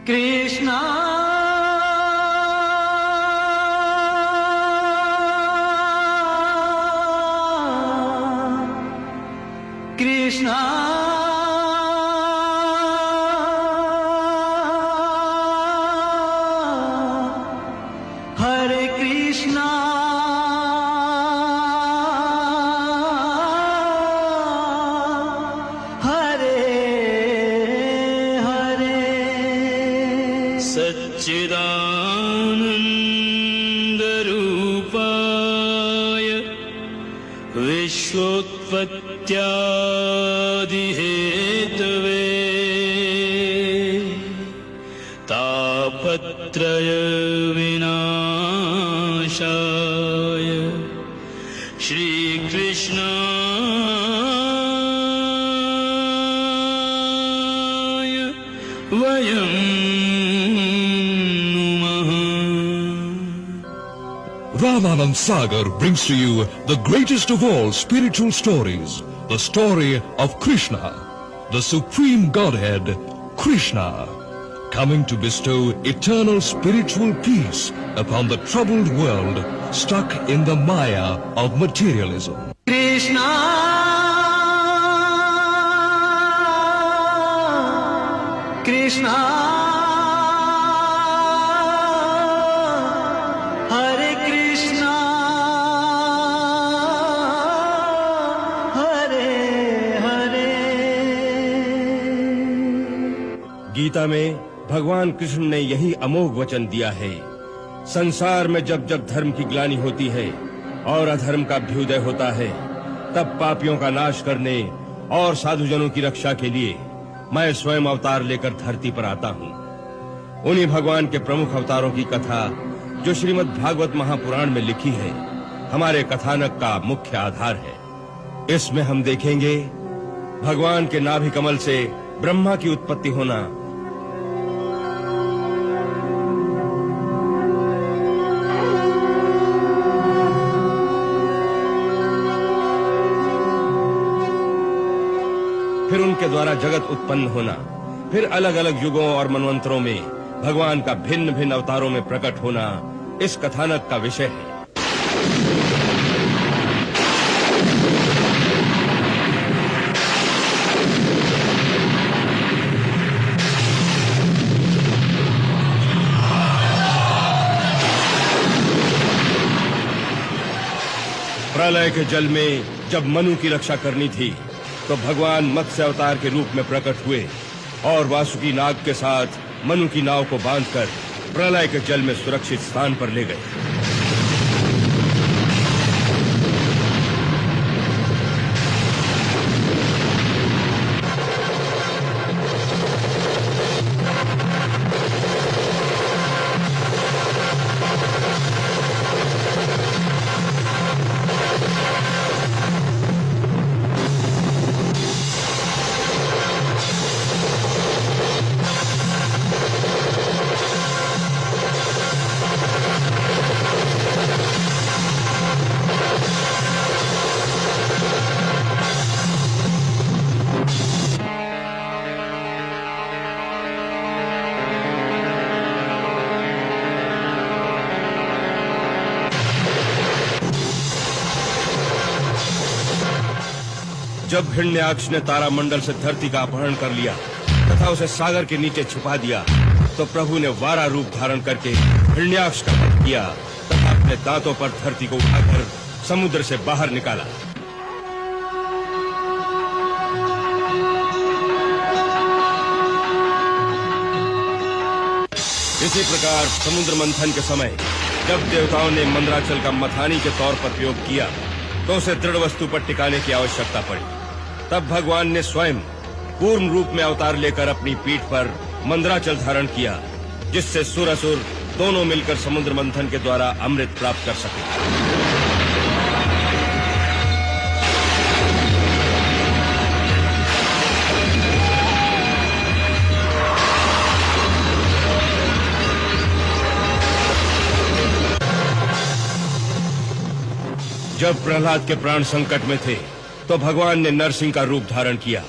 कृष्णा कृष्णा हरे कृष्णा सच्चिदानन्दरूपाय विश्वोत्पत्त्यादिहेतवे तापत्रय विनाशाय श्रीकृष्णाय वयं Ramanand Sagar brings to you the greatest of all spiritual stories, the story of Krishna, the supreme Godhead, Krishna, coming to bestow eternal spiritual peace upon the troubled world stuck in the maya of materialism. Krishna Krishna हरे कृष्णा हरे हरे। गीता में भगवान कृष्ण ने यही अमोघ वचन दिया है, संसार में जब जब धर्म की ग्लानि होती है और अधर्म का अभ्युदय होता है, तब पापियों का नाश करने और साधुजनों की रक्षा के लिए मैं स्वयं अवतार लेकर धरती पर आता हूँ। उन्हीं भगवान के प्रमुख अवतारों की कथा जो श्रीमद् भागवत महापुराण में लिखी है, हमारे कथानक का मुख्य आधार है। इसमें हम देखेंगे भगवान के नाभि कमल से ब्रह्मा की उत्पत्ति होना, फिर उनके द्वारा जगत उत्पन्न होना, फिर अलग अलग युगों और मनवंतरों में भगवान का भिन्न भिन्न अवतारों में प्रकट होना इस कथानक का विषय है। प्रलय के जल में जब मनु की रक्षा करनी थी तो भगवान मत्स्य अवतार के रूप में प्रकट हुए और वासुकी नाग के साथ मनु की नाव को बांधकर प्रलय के जल में सुरक्षित स्थान पर ले गए। जब हिरण्याक्ष ने तारामंडल से धरती का अपहरण कर लिया तथा उसे सागर के नीचे छुपा दिया, तो प्रभु ने वारा रूप धारण करके हिरण्याक्ष का वध किया तथा अपने दांतों पर धरती को उठाकर समुद्र से बाहर निकाला। इसी प्रकार समुद्र मंथन के समय जब देवताओं ने मंदराचल का मथानी के तौर पर प्रयोग किया तो उसे दृढ़ वस्तु पर टिकाने की आवश्यकता पड़ी। तब भगवान ने स्वयं कूर्म रूप में अवतार लेकर अपनी पीठ पर मंदराचल धारण किया, जिससे सुर असुर दोनों मिलकर समुद्र मंथन के द्वारा अमृत प्राप्त कर सके। जब प्रहलाद के प्राण संकट में थे तो भगवान ने नरसिंह का रूप धारण किया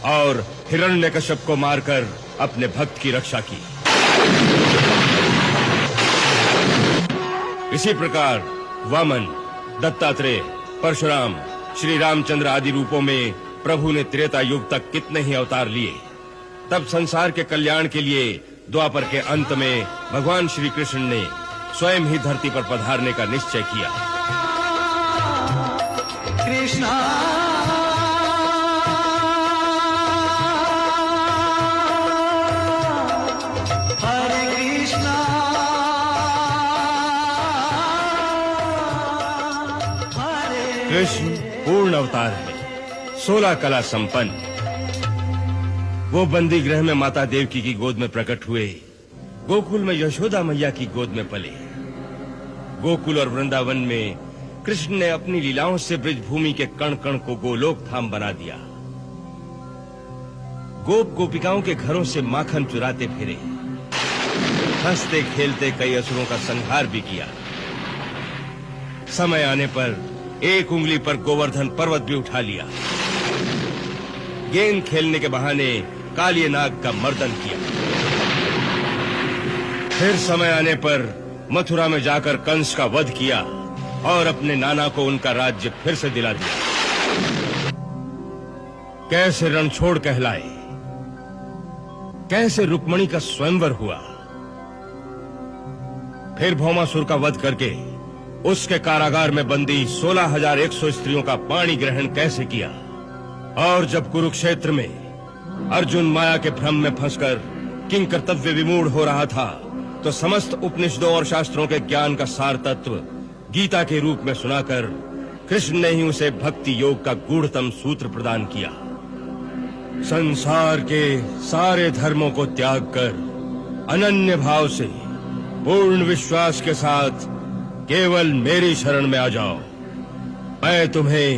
और हिरण्यकश्यप को मारकर अपने भक्त की रक्षा की। इसी प्रकार वामन, दत्तात्रेय, परशुराम, श्री रामचंद्र आदि रूपों में प्रभु ने त्रेता युग तक कितने ही अवतार लिए। तब संसार के कल्याण के लिए द्वापर के अंत में भगवान श्री कृष्ण ने स्वयं ही धरती पर पधारने का निश्चय किया। कृष्णा हरे कृष्णा हरे कृष्ण पूर्ण अवतार है, 16 कला संपन्न। वो बंदी गृह में माता देवकी की गोद में प्रकट हुए, गोकुल में यशोदा मैया की गोद में पले। गोकुल और वृंदावन में कृष्ण ने अपनी लीलाओं से ब्रजभूमि के कण कण को गोलोक धाम बना दिया। गोप गोपिकाओं के घरों से माखन चुराते फिरे, हंसते खेलते कई असुरों का संहार भी किया। समय आने पर एक उंगली पर गोवर्धन पर्वत भी उठा लिया। गेंद खेलने के बहाने कालिय नाग का मर्दन किया। फिर समय आने पर मथुरा में जाकर कंस का वध किया और अपने नाना को उनका राज्य फिर से दिला दिया। कैसे रणछोड़ कहलाए, कैसे रुक्मणी का स्वयंवर हुआ। फिर भौमासुर का वध करके उसके कारागार में बंदी 16,100 स्त्रियों का पाणी ग्रहण कैसे किया। और जब कुरुक्षेत्र में अर्जुन माया के भ्रम में फंसकर किंग कर्तव्य विमूढ़ हो रहा था, तो समस्त उपनिषदों और शास्त्रों के ज्ञान का सार तत्व गीता के रूप में सुनाकर कृष्ण ने ही उसे भक्ति योग का गूढ़तम सूत्र प्रदान किया। संसार के सारे धर्मों को त्याग कर अनन्य भाव से पूर्ण विश्वास के साथ केवल मेरी शरण में आ जाओ। मैं तुम्हें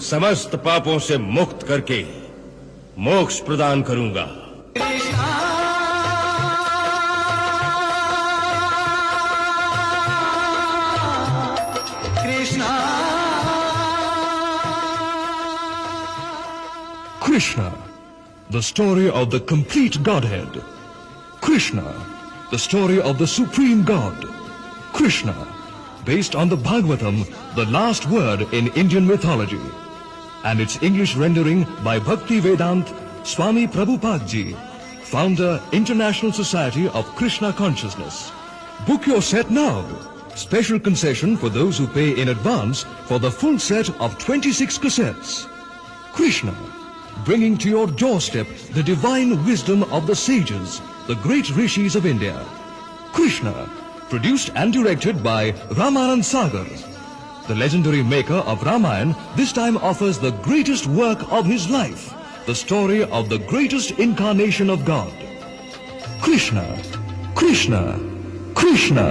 समस्त पापों से मुक्त करके मोक्ष प्रदान करूंगा। Krishna, the story of the complete Godhead. Krishna, the story of the Supreme God. Krishna, based on the Bhagavatam, the last word in Indian mythology, and its English rendering by Bhakti Vedant Swami Prabhupada Ji, founder International Society of Krishna Consciousness. Book your set now. Special concession for those who pay in advance for the full set of 26 cassettes. Krishna, bringing to your doorstep the divine wisdom of the sages, the great rishis of India. Krishna, produced and directed by Ramanand Sagar. The legendary maker of Ramayana this time offers the greatest work of his life, the story of the greatest incarnation of God. Krishna, Krishna, Krishna.